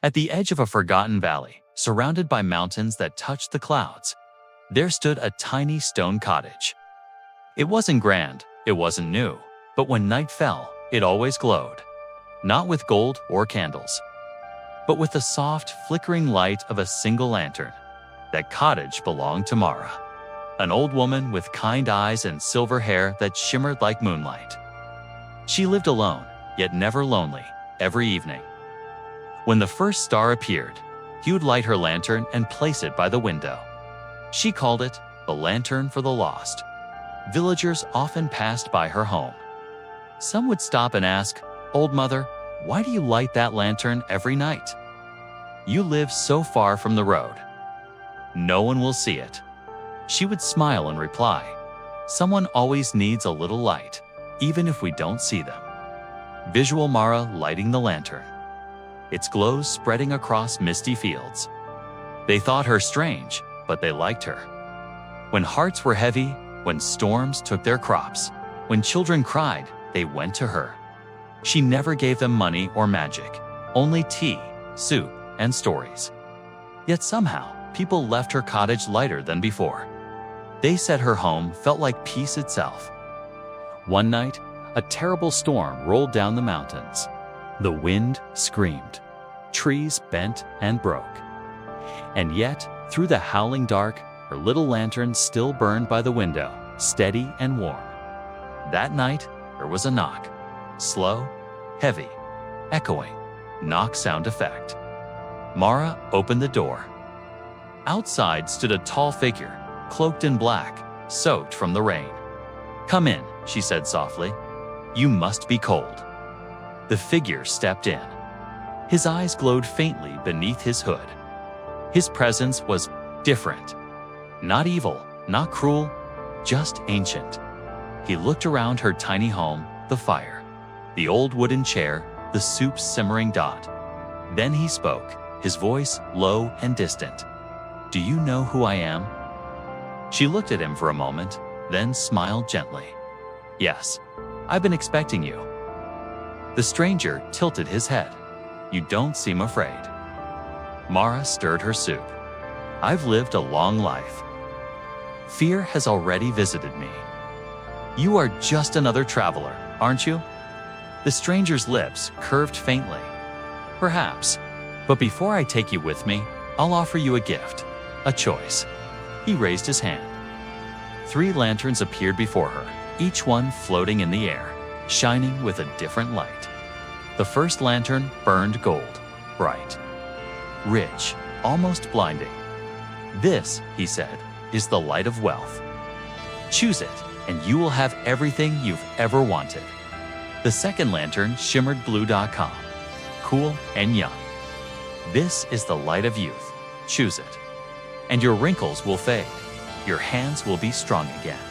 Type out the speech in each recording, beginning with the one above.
At the edge of a forgotten valley, surrounded by mountains that touched the clouds, there stood a tiny stone cottage. It wasn't grand, it wasn't new, but when night fell, it always glowed. Not with gold or candles, but with the soft, flickering light of a single lantern. That cottage belonged to Mara, an old woman with kind eyes and silver hair that shimmered like moonlight. She lived alone, yet never lonely, every evening. When the first star appeared, he would light her lantern and place it by the window. She called it the lantern for the lost. Villagers often passed by her home. Some would stop and ask, "Old mother, why do you light that lantern every night? You live so far from the road. No one will see it." She would smile and reply, "Someone always needs a little light, even if we don't see them." Visual Mara lighting the lantern, its glow spreading across misty fields. They thought her strange, but they liked her. When hearts were heavy, when storms took their crops, when children cried, they went to her. She never gave them money or magic, only tea, soup, and stories. Yet somehow, people left her cottage lighter than before. They said her home felt like peace itself. One night, a terrible storm rolled down the mountains. The wind screamed. Trees bent and broke. And yet, through the howling dark, her little lantern still burned by the window, steady and warm. That night, there was a knock. Slow, heavy, echoing, knock sound effect. Mara opened the door. Outside stood a tall figure, cloaked in black, soaked from the rain. "Come in," she said softly. "You must be cold." The figure stepped in. His eyes glowed faintly beneath his hood. His presence was different. Not evil, not cruel, just ancient. He looked around her tiny home, the fire, the old wooden chair, the soup's simmering dot. Then he spoke, his voice low and distant. "Do you know who I am?" She looked at him for a moment, then smiled gently. "Yes, I've been expecting you." The stranger tilted his head. "You don't seem afraid." Mara stirred her soup. "I've lived a long life. Fear has already visited me." "You are just another traveler, aren't you?" The stranger's lips curved faintly. "Perhaps, but before I take you with me, I'll offer you a gift, a choice." He raised his hand. 3 lanterns appeared before her, each one floating in the air, shining with a different light. The first lantern burned gold, bright, rich, almost blinding. "This," he said, "is the light of wealth. Choose it, and you will have everything you've ever wanted." The second lantern shimmered blue.com, cool and young. "This is the light of youth. Choose it, and your wrinkles will fade. Your hands will be strong again.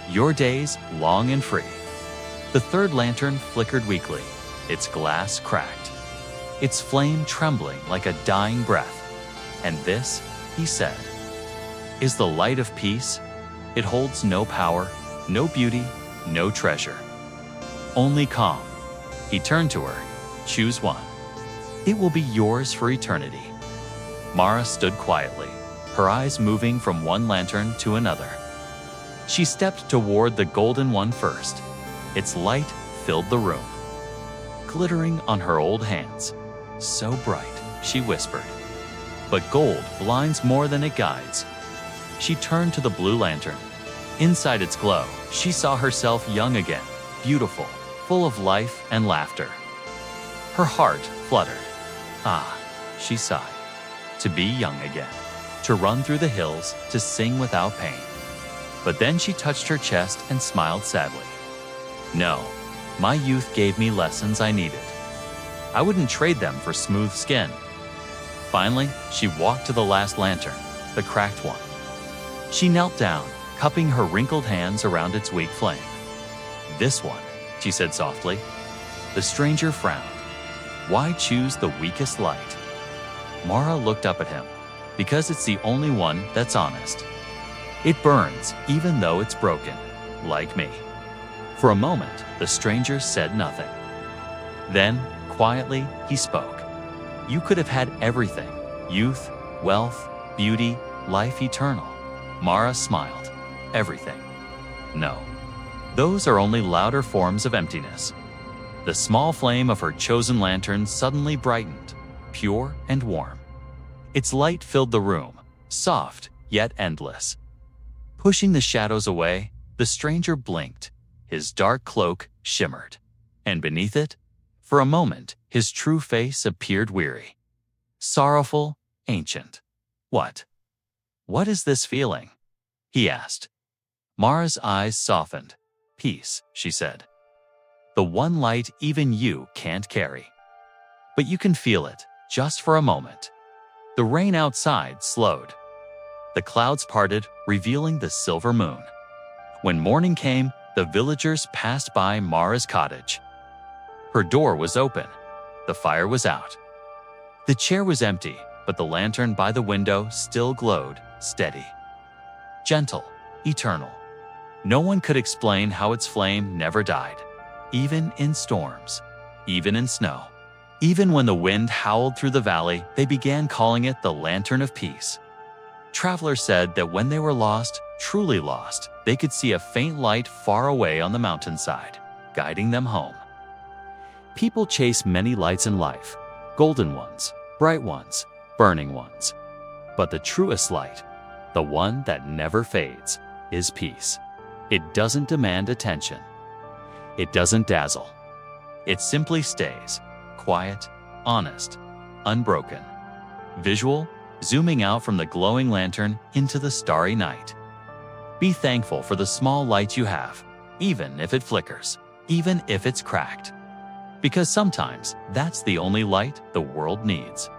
Your days long and free." The third lantern flickered weakly, its glass cracked, its flame trembling like a dying breath. "And this," he said, "is the light of peace. It holds no power, no beauty, no treasure. Only calm." He turned to her. "Choose one. It will be yours for eternity." Mara stood quietly, her eyes moving from one lantern to another. She stepped toward the golden one first. Its light filled the room, glittering on her old hands. "So bright," she whispered. "But gold blinds more than it guides." She turned to the blue lantern. Inside its glow, she saw herself young again, beautiful, full of life and laughter. Her heart fluttered. "Ah," she sighed, "to be young again, to run through the hills, to sing without pain." But then she touched her chest and smiled sadly. "No, my youth gave me lessons I needed. I wouldn't trade them for smooth skin." Finally, she walked to the last lantern, the cracked one. She knelt down, cupping her wrinkled hands around its weak flame. "This one," she said softly. The stranger frowned. "Why choose the weakest light?" Mara looked up at him. "Because it's the only one that's honest. It burns even though it's broken, like me." For a moment, the stranger said nothing. Then, quietly, he spoke. You could have had everything: youth, wealth, beauty, life eternal. Mara smiled. Everything. No. Those are only louder forms of emptiness. The small flame of her chosen lantern suddenly brightened, pure and warm. Its light filled the room, soft yet endless. Pushing the shadows away, the stranger blinked. His dark cloak shimmered. And beneath it, for a moment, his true face appeared weary. Sorrowful, ancient. What? What is this feeling? He asked. Mara's eyes softened. Peace, she said. The one light even you can't carry. But you can feel it, just for a moment. The rain outside slowed. The clouds parted, revealing the silver moon. When morning came, the villagers passed by Mara's cottage. Her door was open. The fire was out. The chair was empty, but the lantern by the window still glowed, steady. Gentle, eternal. No one could explain how its flame never died. Even in storms, even in snow. Even when the wind howled through the valley, they began calling it the Lantern of Peace. Travelers said that when they were lost, truly lost, they could see a faint light far away on the mountainside, guiding them home. People chase many lights in life, golden ones, bright ones, burning ones. But the truest light, the one that never fades, is peace. It doesn't demand attention. It doesn't dazzle. It simply stays, quiet, honest, unbroken. Visual, zooming out from the glowing lantern into the starry night. Be thankful for the small light you have, even if it flickers, even if it's cracked. Because sometimes that's the only light the world needs.